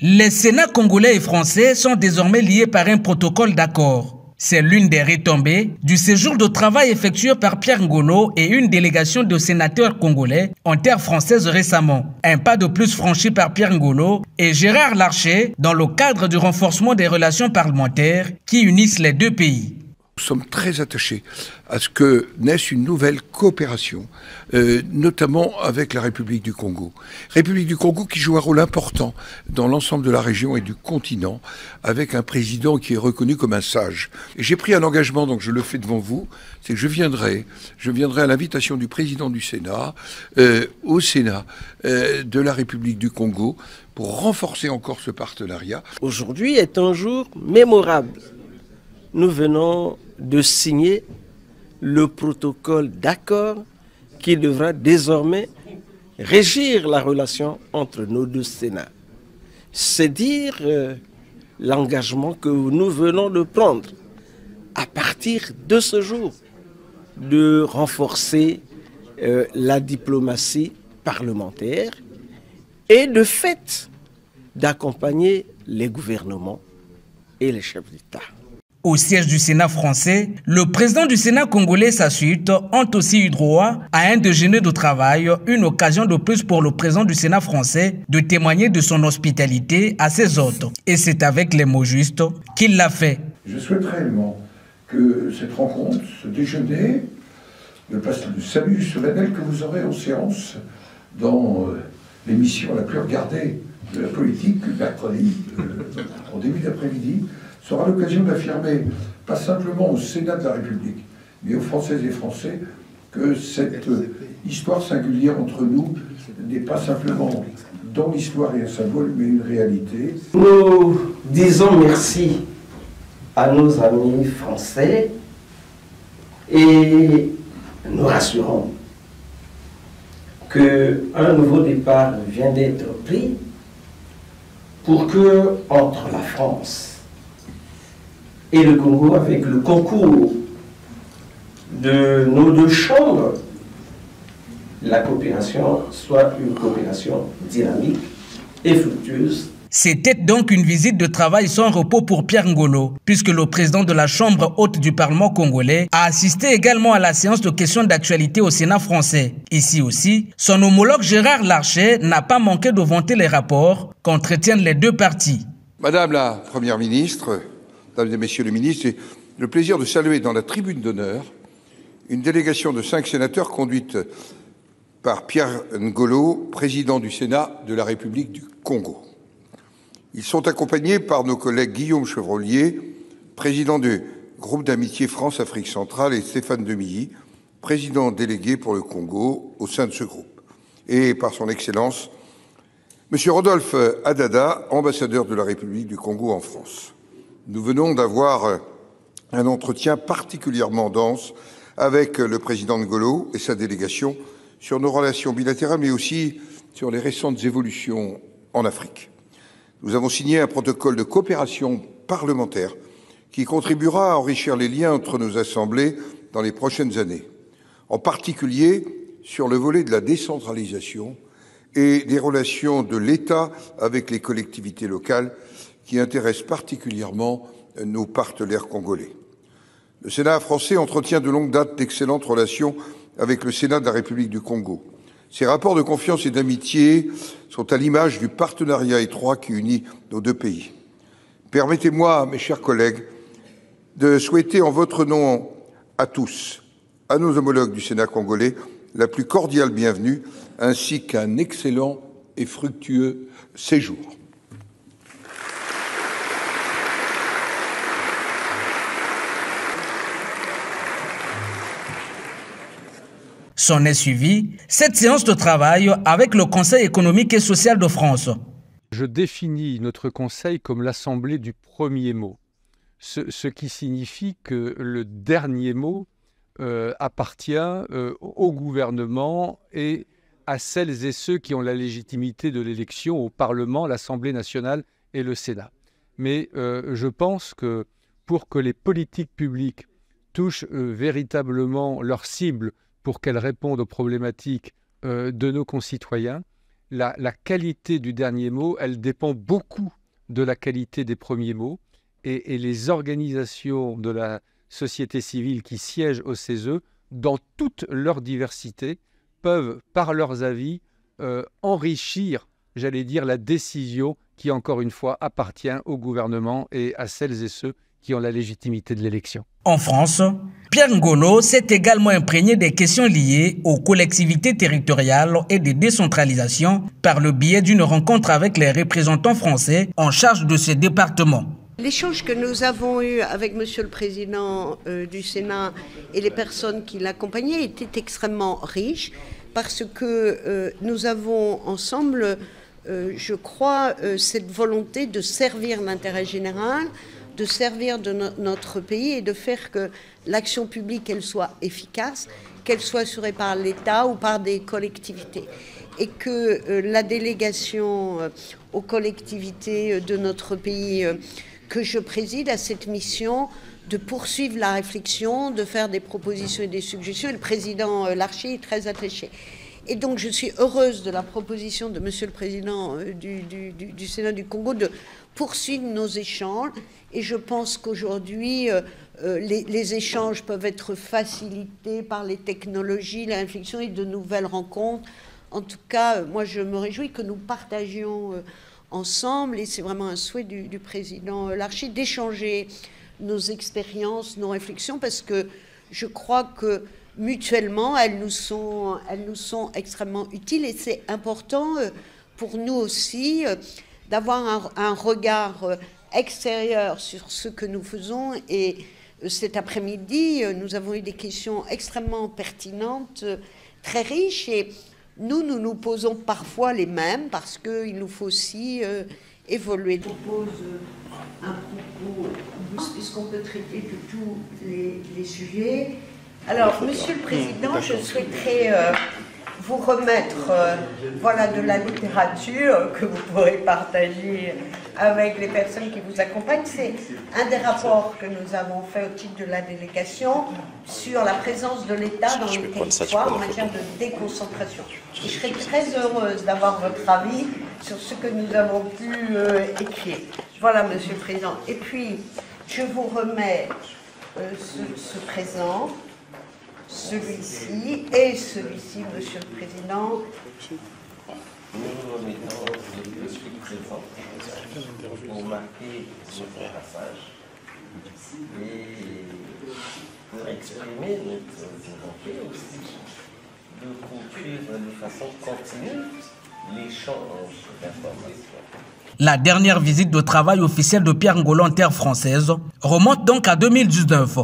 Les Sénats congolais et français sont désormais liés par un protocole d'accord. C'est l'une des retombées du séjour de travail effectué par Pierre Ngolo et une délégation de sénateurs congolais en terre française récemment. Un pas de plus franchi par Pierre Ngolo et Gérard Larcher dans le cadre du renforcement des relations parlementaires qui unissent les deux pays. Nous sommes très attachés à ce que naisse une nouvelle coopération, notamment avec la République du Congo. République du Congo qui joue un rôle important dans l'ensemble de la région et du continent, avec un président qui est reconnu comme un sage. Et j'ai pris un engagement, donc je le fais devant vous, c'est que je viendrai à l'invitation du président du Sénat, au Sénat de la République du Congo, pour renforcer encore ce partenariat. Aujourd'hui est un jour mémorable. Nous venons de signer le protocole d'accord qui devra désormais régir la relation entre nos deux Sénats. C'est dire l'engagement que nous venons de prendre à partir de ce jour, de renforcer la diplomatie parlementaire et de fait d'accompagner les gouvernements et les chefs d'État. Au siège du Sénat français, le président du Sénat congolais et sa suite ont aussi eu droit à un déjeuner de travail, une occasion de plus pour le président du Sénat français de témoigner de son hospitalité à ses hôtes. Et c'est avec les mots justes qu'il l'a fait. Je souhaite réellement que cette rencontre, ce déjeuner, le salut solennel que vous aurez en séance dans l'émission la plus regardée de la politique, le mercredi, en début d'après-midi, sera l'occasion d'affirmer, pas simplement au Sénat de la République, mais aux Françaises et Français, que cette histoire singulière entre nous n'est pas simplement dans l'histoire et un symbole, mais une réalité. Nous disons merci à nos amis français et nous rassurons qu'un nouveau départ vient d'être pris pour que, entre la France et le Congo, avec le concours de nos deux chambres, la coopération soit une coopération dynamique et fructueuse. C'était donc une visite de travail sans repos pour Pierre Ngolo, puisque le président de la Chambre haute du Parlement congolais a assisté également à la séance de questions d'actualité au Sénat français. Ici aussi, son homologue Gérard Larcher n'a pas manqué de vanter les rapports qu'entretiennent les deux parties. Madame la Première ministre, Mesdames et Messieurs les ministres, j'ai le plaisir de saluer dans la tribune d'honneur une délégation de 5 sénateurs conduite par Pierre Ngolo, président du Sénat de la République du Congo. Ils sont accompagnés par nos collègues Guillaume Chevrollier, président du groupe d'amitié France-Afrique centrale, et Stéphane Demilly, président délégué pour le Congo au sein de ce groupe, et par son Excellence, M. Rodolphe Adada, ambassadeur de la République du Congo en France. Nous venons d'avoir un entretien particulièrement dense avec le président Ngolo et sa délégation sur nos relations bilatérales, mais aussi sur les récentes évolutions en Afrique. Nous avons signé un protocole de coopération parlementaire qui contribuera à enrichir les liens entre nos assemblées dans les prochaines années, en particulier sur le volet de la décentralisation et des relations de l'État avec les collectivités locales qui intéresse particulièrement nos partenaires congolais. Le Sénat français entretient de longue date d'excellentes relations avec le Sénat de la République du Congo. Ces rapports de confiance et d'amitié sont à l'image du partenariat étroit qui unit nos deux pays. Permettez-moi, mes chers collègues, de souhaiter en votre nom à tous, à nos homologues du Sénat congolais, la plus cordiale bienvenue, ainsi qu'un excellent et fructueux séjour. S'en est suivi cette séance de travail avec le Conseil économique et social de France. Je définis notre Conseil comme l'assemblée du premier mot, ce qui signifie que le dernier mot appartient au gouvernement et à celles et ceux qui ont la légitimité de l'élection au Parlement, l'Assemblée nationale et le Sénat. Mais je pense que pour que les politiques publiques touchent véritablement leur cible, pour qu'elles répondent aux problématiques de nos concitoyens, la qualité du dernier mot, elle dépend beaucoup de la qualité des premiers mots. Et les organisations de la société civile qui siègent au CESE, dans toute leur diversité, peuvent, par leurs avis, enrichir, j'allais dire, la décision qui, encore une fois, appartient au gouvernement et à celles et ceux qui ont la légitimité de l'élection. En France, Pierre Ngolo s'est également imprégné des questions liées aux collectivités territoriales et des décentralisations par le biais d'une rencontre avec les représentants français en charge de ces départements. L'échange que nous avons eu avec Monsieur le Président du Sénat et les personnes qui l'accompagnaient était extrêmement riche parce que nous avons ensemble, je crois, cette volonté de servir l'intérêt général, de servir de notre pays et de faire que l'action publique, elle soit efficace, qu'elle soit assurée par l'État ou par des collectivités. Et que la délégation aux collectivités de notre pays que je préside a cette mission de poursuivre la réflexion, de faire des propositions et des suggestions. Et le président Larcher est très attaché. Et donc je suis heureuse de la proposition de Monsieur le Président du Sénat du Congo de poursuivre nos échanges. Et je pense qu'aujourd'hui, les échanges peuvent être facilités par les technologies, la réflexion et de nouvelles rencontres. En tout cas, moi je me réjouis que nous partagions ensemble, et c'est vraiment un souhait du président Larcher, d'échanger nos expériences, nos réflexions, parce que je crois que mutuellement, elles nous sont extrêmement utiles, et c'est important pour nous aussi d'avoir un regard extérieur sur ce que nous faisons. Et cet après-midi, nous avons eu des questions extrêmement pertinentes, très riches, et nous posons parfois les mêmes parce qu'il nous faut aussi évoluer. Je propose un propos, puisqu'on peut traiter de tous les sujets. Alors, Monsieur le Président, je souhaiterais vous remettre voilà, de la littérature que vous pourrez partager avec les personnes qui vous accompagnent. C'est un des rapports que nous avons fait au titre de la délégation sur la présence de l'État dans les territoires en matière de déconcentration. Et je serais très heureuse d'avoir votre avis sur ce que nous avons pu écrire. Voilà, Monsieur le Président. Et puis, je vous remets ce présent, celui-ci et celui-ci, Monsieur le Président. Nous nous remettons le petit présent pour marquer ce passage et pour exprimer notre volonté aussi de poursuivre de façon continue l'échange d'informations. La dernière visite de travail officielle de Pierre Ngolo en terre française remonte donc à 2019.